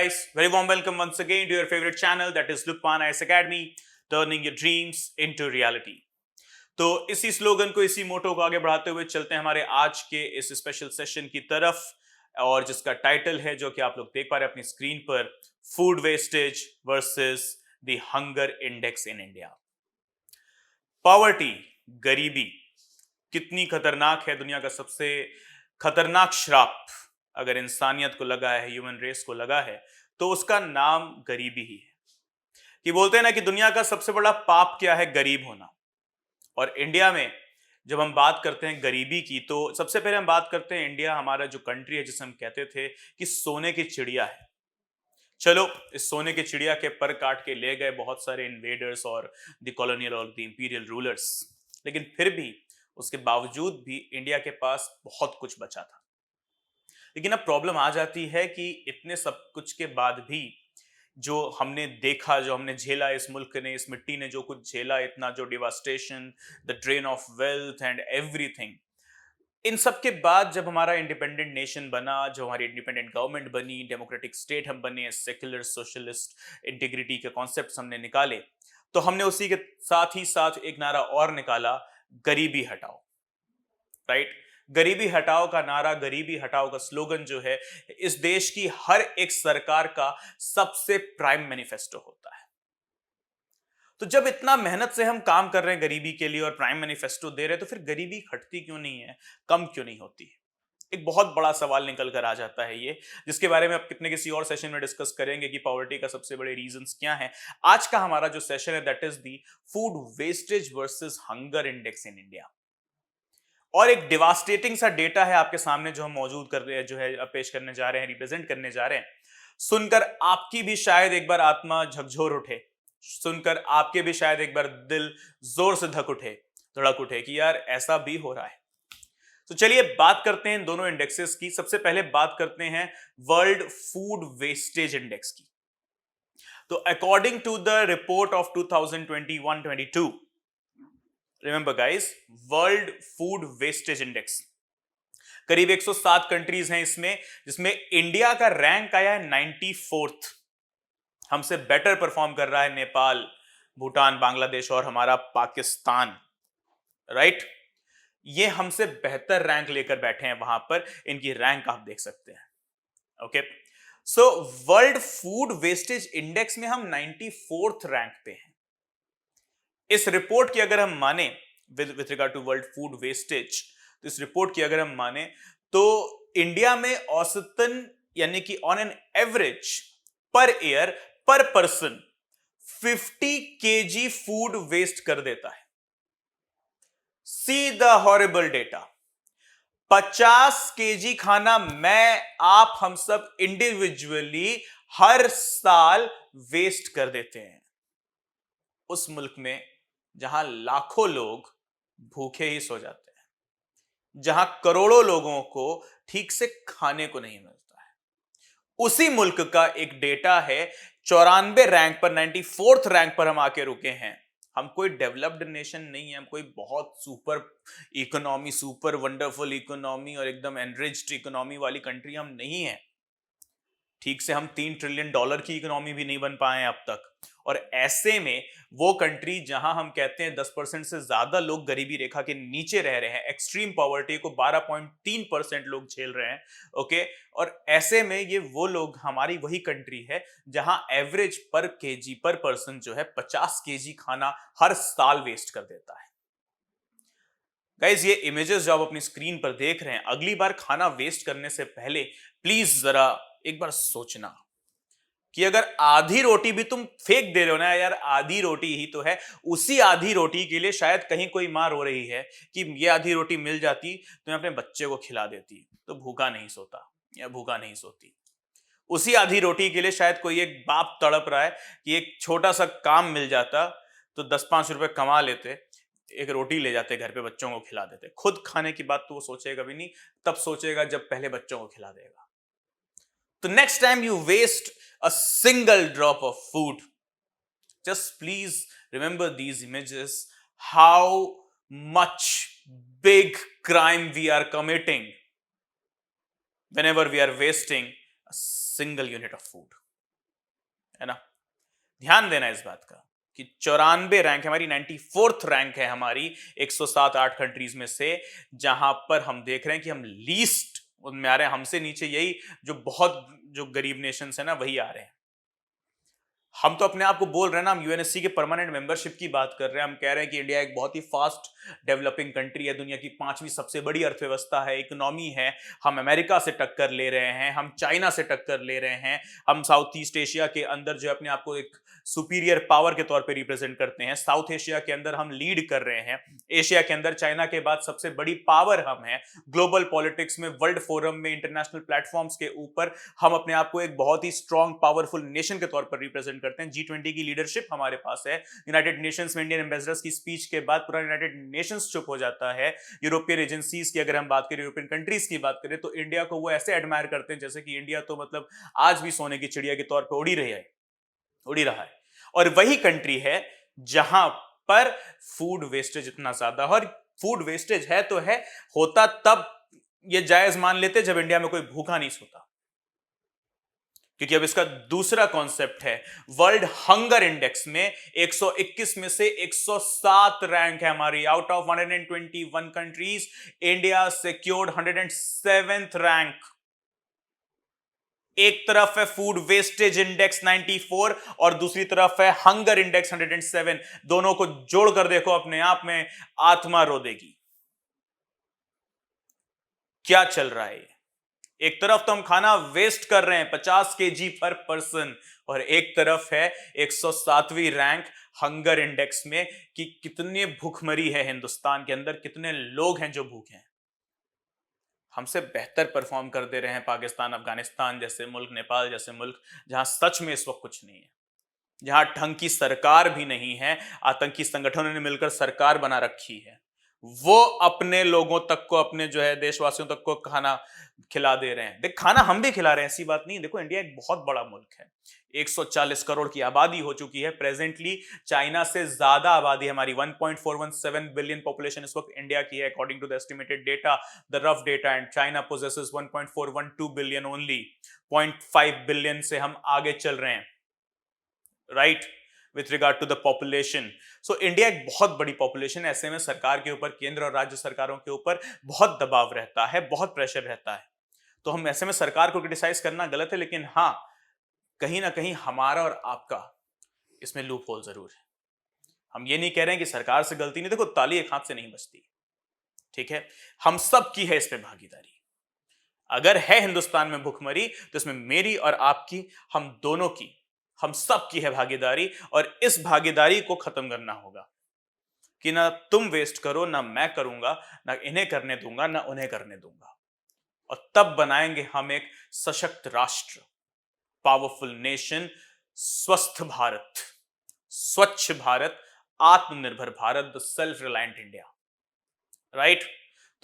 guys, very warm welcome once again to your favorite channel that is Lukman IAS Academy, turning your dreams into reality. तो इसी slogan को, इसी मोटो को आगे बढ़ाते हुए चलते हैं हमारे आज के इस स्पेशल सेशन की तरफ, और जिसका टाइटल है, जो कि आप लोग देख पा रहे हैं अपनी स्क्रीन पर, food wastage versus the hunger index in India. Poverty, गरीबी कितनी खतरनाक है, दुनिया का सबसे खतरनाक श्राप अगर इंसानियत को लगा है, ह्यूमन रेस को लगा है, तो उसका नाम गरीबी ही है। कि बोलते हैं ना कि दुनिया का सबसे बड़ा पाप क्या है, गरीब होना। और इंडिया में जब हम बात करते हैं गरीबी की, तो सबसे पहले हम बात करते हैं इंडिया, हमारा जो कंट्री है, जिसे हम कहते थे कि सोने की चिड़िया है। चलो, इस सोने की चिड़िया के पर काट के ले गए बहुत सारे इन्वेडर्स और द कॉलोनियल और द इंपीरियल रूलर्स, लेकिन फिर भी उसके बावजूद भी इंडिया के पास बहुत कुछ बचा था। लेकिन अब प्रॉब्लम आ जाती है कि इतने सब कुछ के बाद भी जो हमने देखा, जो हमने झेला, इस मुल्क ने, इस मिट्टी ने जो कुछ झेला, इतना जो devastation, the drain of wealth and everything, इन सब के बाद जब हमारा इंडिपेंडेंट नेशन बना, जो हमारी इंडिपेंडेंट गवर्नमेंट बनी, डेमोक्रेटिक स्टेट हम बने, सेक्युलर सोशलिस्ट इंटीग्रिटी के कॉन्सेप्ट्स हमने निकाले, तो हमने उसी के साथ ही साथ एक नारा और निकाला, गरीबी हटाओ। राइट? गरीबी हटाओ का नारा, गरीबी हटाओ का स्लोगन जो है, इस देश की हर एक सरकार का सबसे प्राइम मैनिफेस्टो होता है। तो जब इतना मेहनत से हम काम कर रहे हैं गरीबी के लिए और प्राइम मैनिफेस्टो दे रहे हैं, तो फिर गरीबी घटती क्यों नहीं है, कम क्यों नहीं होती है? एक बहुत बड़ा सवाल निकल कर आ जाता है ये, जिसके बारे में अब किसी और सेशन में डिस्कस करेंगे कि पॉवर्टी का सबसे बड़े रीजंस क्या हैं। आज का हमारा जो सेशन है, that is the food wastage versus hunger index in India. और एक डिवास्टेटिंग सा डेटा है आपके सामने, जो हम मौजूद कर रहे हैं, जो है पेश करने जा रहे हैं, रिप्रेजेंट करने जा रहे हैं। सुनकर आपकी भी शायद एक बार आत्मा झकझोर उठे, सुनकर आपके भी शायद एक बार दिल जोर से धड़क उठे कि यार ऐसा भी हो रहा है। तो चलिए बात करते हैं इन दोनों इंडेक्सेस की। सबसे पहले बात करते हैं वर्ल्ड फूड वेस्टेज इंडेक्स की। तो according to the report of 2021-22, remember guys, world food wastage index, करीब 107 कंट्रीज हैं इसमें, जिसमें इंडिया का रैंक आया है 94th। हमसे बेटर परफॉर्म कर रहा है नेपाल, भूटान, बांग्लादेश और हमारा पाकिस्तान। राइट? ये हमसे बेहतर रैंक लेकर बैठे हैं वहां पर, इनकी रैंक आप देख सकते हैं। Okay, so world food wastage index में हम 94th रैंक पे हैं। इस रिपोर्ट की अगर हम माने, with regard to world food wastage, तो इस रिपोर्ट की अगर हम माने, तो इंडिया में औसतन, यानी कि on an average per year, पर पर्सन 50 केजी फूड वेस्ट कर देता है। See the horrible data. 50 KG खाना मैं, आप, हम सब इंडिविजुअली हर साल वेस्ट कर देते हैं, उस मुल्क में जहां लाखों लोग भूखे ही सो जाते हैं, जहां करोड़ों लोगों को ठीक से खाने को नहीं मिलता है। उसी मुल्क का एक डेटा है, 94 रैंक पर, 94th रैंक पर हम आके रुके हैं। हम कोई डेवलप्ड नेशन नहीं है, हम कोई बहुत super economy, super wonderful economy और एकदम एनरिच्ड इकोनॉमी वाली कंट्री हम नहीं है। ठीक से हम $3 ट्रिलियन की इकोनॉमी भी नहीं बन पाए अब तक। और ऐसे में वो कंट्री जहां हम कहते हैं 10% से ज्यादा लोग गरीबी रेखा के नीचे रह रहे हैं, एक्सट्रीम पॉवर्टी को 12.3% लोग झेल रहे हैं। ओके, और ऐसे में ये वो लोग, हमारी वही कंट्री है जहां एवरेज पर केजी, पर पर्सन जो है 50 केजी खाना हर साल वेस्ट कर देता है। गाइज, ये इमेजेस जो आप अपनी स्क्रीन पर देख रहे हैं, अगली बार खाना वेस्ट करने से पहले प्लीज जरा एक बार सोचना कि अगर आधी रोटी भी तुम फेंक दे रहे हो ना यार, आधी रोटी ही तो है, उसी आधी रोटी के लिए शायद कहीं कोई मां रो रही है कि ये आधी रोटी मिल जाती तो मैं अपने बच्चे को खिला देती, तो भूखा नहीं सोता या भूखा नहीं सोती। उसी आधी रोटी के लिए शायद कोई एक बाप तड़प रहा है कि एक छोटा सा काम मिल जाता तो 10-5 रुपए कमा लेते, एक रोटी ले जाते घर पे, बच्चों को खिला देते। खुद खाने की बात तो वो सोचेगा भी नहीं, तब सोचेगा जब पहले बच्चों को खिला देगा। तो next time you waste a single drop of food, just please remember these images, how much big crime we are committing whenever we are wasting a single unit of food. है ना। ध्यान देना इस बात का कि 94 रैंक है हमारी, 94th रैंक है हमारी 107-8 कंट्रीज में से, जहां पर हम देख रहे हैं कि हम लीस्ट उनमें आ रहे हैं। हमसे नीचे यही जो बहुत जो गरीब नेशंस है ना वही आ रहे हैं। हम तो अपने आप को बोल रहे हैं ना, हम यूएनएससी के परमानेंट मेंबरशिप की बात कर रहे हैं, हम कह रहे हैं कि इंडिया एक बहुत ही फास्ट डेवलपिंग कंट्री है, दुनिया की 5वीं सबसे बड़ी अर्थव्यवस्था है, इकोनॉमी है। हम अमेरिका से टक्कर ले रहे हैं, हम चाइना से टक्कर ले रहे हैं, हम साउथ ईस्ट एशिया के अंदर जो है अपने आप को एक सुपीरियर पावर के तौर पे रिप्रेजेंट करते हैं। साउथ एशिया के अंदर हम लीड कर रहे हैं, एशिया के अंदर चाइना के बाद सबसे बड़ी पावर हम हैं। ग्लोबल पॉलिटिक्स में, वर्ल्ड फोरम में, इंटरनेशनल प्लेटफॉर्म्स के ऊपर हम अपने आप को एक बहुत ही स्ट्रॉन्ग पावरफुल नेशन के तौर पर रिप्रेजेंट करते हैं। G20 की लीडरशिप हमारे पास है। यूनाइटेड नेशंस में इंडियन एम्बेसडर्स की स्पीच के बाद पूरा यूनाइटेड नेशंस चुप हो जाता है। यूरोपियन एजेंसीज की अगर हम बात करें, यूरोपियन कंट्रीज की बात करें, तो इंडिया को वो ऐसे एडमायर करते हैं जैसे कि इंडिया तो मतलब आज भी सोने की चिड़िया के तौर पर उड़ी रहा है। और वही कंट्री है जहां पर फूड वेस्टेज इतना ज्यादा है। और फूड वेस्टेज है तो है, होता तब ये जायज मान लेते जब इंडिया में कोई भूखा नहीं सोता। क्योंकि अब इसका दूसरा कॉन्सेप्ट है, वर्ल्ड हंगर इंडेक्स में 121 में से 107 रैंक है हमारी। Out of 121 countries India secured 107th rank. एक तरफ है फूड वेस्टेज इंडेक्स 94 और दूसरी तरफ है हंगर इंडेक्स 107। दोनों को जोड़कर देखो, अपने आप में आत्मा रो देगी। क्या चल रहा है? एक तरफ तो हम खाना वेस्ट कर रहे हैं 50 kg पर पर्सन, और एक तरफ है 107वीं रैंक हंगर इंडेक्स में कि कितने भूखमरी है हिंदुस्तान के अंदर, कितने लोग हैं जो भूखे हैं। हमसे बेहतर परफॉर्म कर दे रहे हैं पाकिस्तान, अफगानिस्तान जैसे मुल्क, नेपाल जैसे मुल्क, जहां सच में इस वक्त कुछ नहीं है, जहां ढंग की सरकार भी नहीं है। आतंकी संगठनों ने मिलकर सरकार बना रखी है, वो अपने लोगों तक को, अपने जो है देशवासियों तक को खाना खिला दे रहे हैं। देख, खाना हम भी खिला रहे हैं, ऐसी बात नहीं। देखो, इंडिया एक बहुत बड़ा मुल्क है, 140 करोड़ की आबादी हो चुकी है प्रेजेंटली। चाइना से ज्यादा आबादी हमारी, 1.417 बिलियन पॉपुलेशन इस वक्त इंडिया की है according to the estimated data, the rough data. And China possesses 1.412 billion only. 0.5 billion से हम आगे चल रहे हैं, right, with regard to the population. So India एक बहुत बड़ी पॉपुलेशन है, ऐसे में सरकार के ऊपर, केंद्र और राज्य सरकारों के ऊपर बहुत दबाव रहता है, बहुत प्रेशर रहता है। तो हम ऐसे में सरकार को क्रिटिसाइज करना गलत है, लेकिन हाँ, कहीं ना कहीं हमारा और आपका इसमें लूप होल जरूर है। हम ये नहीं कह रहे हैं कि सरकार से गलती नहीं, देखो ताली एक हाथ से नहीं बजती, ठीक है। हम सब की है इसमें भागीदारी। अगर है हिंदुस्तान में भुखमरी, तो इसमें मेरी और आपकी, हम दोनों की, हम सब की है भागीदारी। और इस भागीदारी को खत्म करना होगा कि ना तुम वेस्ट करो, ना मैं करूंगा, ना इन्हें करने दूंगा, ना उन्हें करने दूंगा। और तब बनाएंगे हम एक सशक्त राष्ट्र, पावरफुल नेशन, स्वस्थ भारत, स्वच्छ भारत, आत्मनिर्भर Bharat, the self reliant India, right.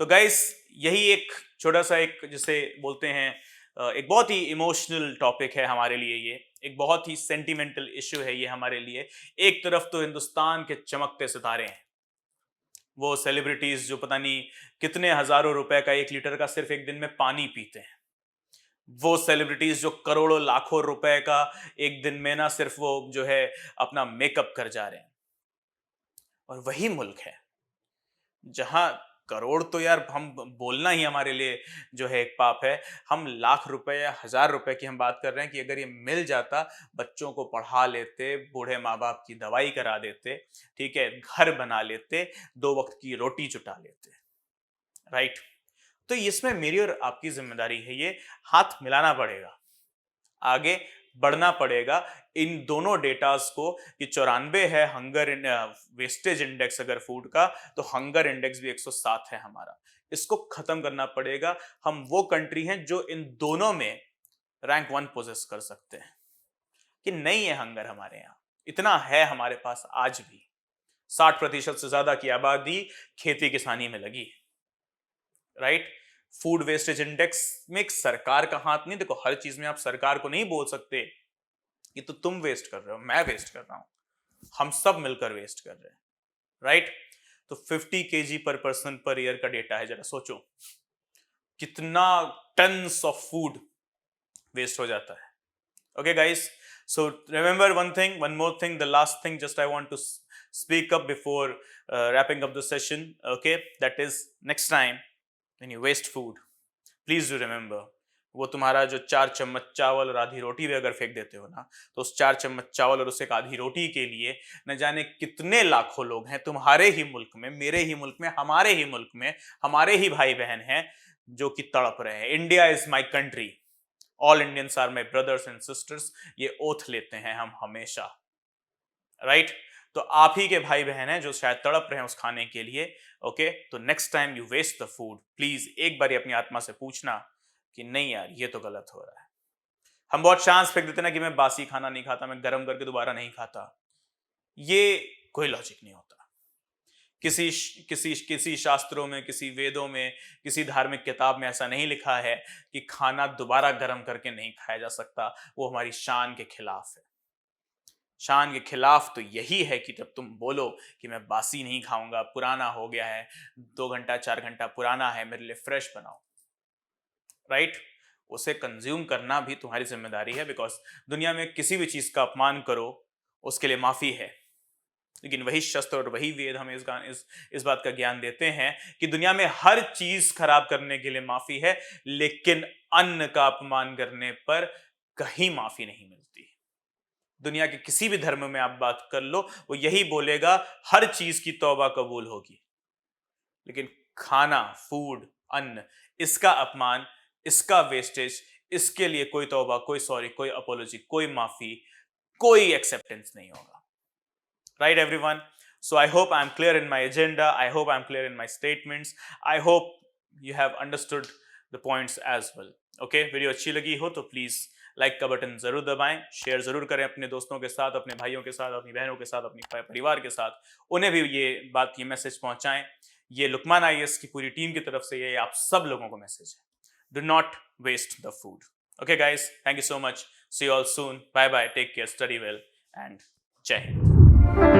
तो गाइस, यही एक छोटा सा, एक जिसे बोलते हैं, एक बहुत ही इमोशनल टॉपिक है हमारे लिए। ये एक बहुत ही सेंटिमेंटल इश्यू है ये हमारे लिए। एक तरफ तो हिंदुस्तान के चमकते सितारे हैं, वो सेलिब्रिटीज जो पता नहीं कितने हजारों रुपए का 1 लीटर का सिर्फ एक दिन में पानी पीते हैं, वो सेलिब्रिटीज जो करोड़ों लाखों रुपए का एक दिन में ना सिर्फ वो जो है अपना मेकअप कर जा रहे हैं। और वही मुल्क है जहां करोड़ तो यार हम बोलना ही हमारे लिए जो है एक पाप है। हम लाख रुपए या हजार रुपए की हम बात कर रहे हैं कि अगर ये मिल जाता, बच्चों को पढ़ा लेते, बूढ़े माँ बाप की दवाई करा देते, ठीक है, घर बना लेते, 2 वक्त की रोटी जुटा लेते, राइट। तो इसमें मेरी और आपकी जिम्मेदारी है, ये हाथ मिलाना पड़ेगा, आगे बढ़ना पड़ेगा इन दोनों डेटास को। कि 94 है हंगर वेस्टेज इंडेक्स अगर फूड का, तो हंगर इंडेक्स भी 107 है हमारा। इसको खत्म करना पड़ेगा। हम वो कंट्री हैं जो इन दोनों में रैंक 1 पोजेस कर सकते हैं। कि नहीं है हंगर हमारे यहाँ, इतना है हमारे पास आज भी। 60% से ज्यादा की आबादी खेती किसानी में लगी, राइट। फूड वेस्टेज इंडेक्स में एक सरकार का हाथ नहीं। देखो, हर चीज में आप सरकार को नहीं बोल सकते कि तो तुम वेस्ट कर रहे हो, मैं वेस्ट कर रहा हूं, हम सब मिलकर वेस्ट कर रहे हैं, राइट। तो 50 kg पर पर्सन पर ईयर का डेटा है, जरा सोचो कितना टन्स ऑफ फूड वेस्ट हो जाता है। Okay guys, So remember one more thing, the last thing just I want to speak up before wrapping up the session, okay? That is, next time when you waste food, please do remember, वो तुम्हारा जो 4 चम्मच चावल और आधी रोटी भी अगर फेंक देते हो ना, तो उस 4 चम्मच चावल और उस एक आधी रोटी के लिए न जाने कितने लाखों लोग हैं तुम्हारे ही मुल्क में, मेरे ही मुल्क में, हमारे ही मुल्क में, हमारे ही भाई बहन हैं जो कि तड़प रहे हैं। India is my country, all Indians are my brothers and sisters, ये ओथ लेते हैं हम हमेशा, राइट? तो आप ही के भाई बहन हैं जो शायद तड़प रहे हैं उस खाने के लिए, ओके? तो next time you waste the food, please एक बार अपनी आत्मा से पूछना कि नहीं यार, ये तो गलत हो रहा है। हम बहुत चांस फेंक देते ना कि मैं बासी खाना नहीं खाता, मैं गर्म करके दोबारा नहीं खाता। ये कोई लॉजिक नहीं होता। किसी किसी किसी शास्त्रों में, किसी वेदों में, किसी धार्मिक किताब में ऐसा नहीं लिखा है कि खाना दोबारा गर्म करके नहीं खाया जा सकता। वो हमारी शान के खिलाफ है। शान के खिलाफ तो यही है कि जब तुम बोलो कि मैं बासी नहीं खाऊंगा, पुराना हो गया है, 2 घंटा 4 घंटा पुराना है, मेरे लिए फ्रेश बनाओ, राइट? उसे कंज्यूम करना भी तुम्हारी जिम्मेदारी है, बिकॉज दुनिया में किसी भी चीज का अपमान करो उसके लिए माफी है, लेकिन वही शस्त्र और वही वेद हमें इस बात का ज्ञान देते हैं कि दुनिया में हर चीज खराब करने के लिए माफी है, लेकिन अन्न का अपमान करने पर कहीं माफी नहीं मिलती। दुनिया के किसी भी धर्म में आप बात कर लो, वो यही बोलेगा हर चीज की तौबा कबूल होगी, लेकिन खाना, फूड, अन्न, इसका अपमान, इसका वेस्टेज, इसके लिए कोई तौबा, कोई सॉरी, कोई अपोलॉजी, कोई माफी, कोई एक्सेप्टेंस नहीं होगा। Right, everyone? So I hope I'm clear in my agenda. I hope I'm clear in my statements. I hope you have understood the points as well. Okay, video अच्छी लगी हो तो प्लीज लाइक का button जरूर दबाएं, share जरूर करें अपने दोस्तों के साथ, अपने भाइयों के साथ, अपनी बहनों के साथ, अपनी परिवार के साथ, उन्हें भी ये मैसेज पहुंचाएं। ये लुकमान आईएएस की पूरी टीम की तरफ से ये आप सब लोगों को मैसेज है। Do not waste the food. Okay guys, thank you so much. See you all soon. Bye bye. Take care. Study well and Jai Hind.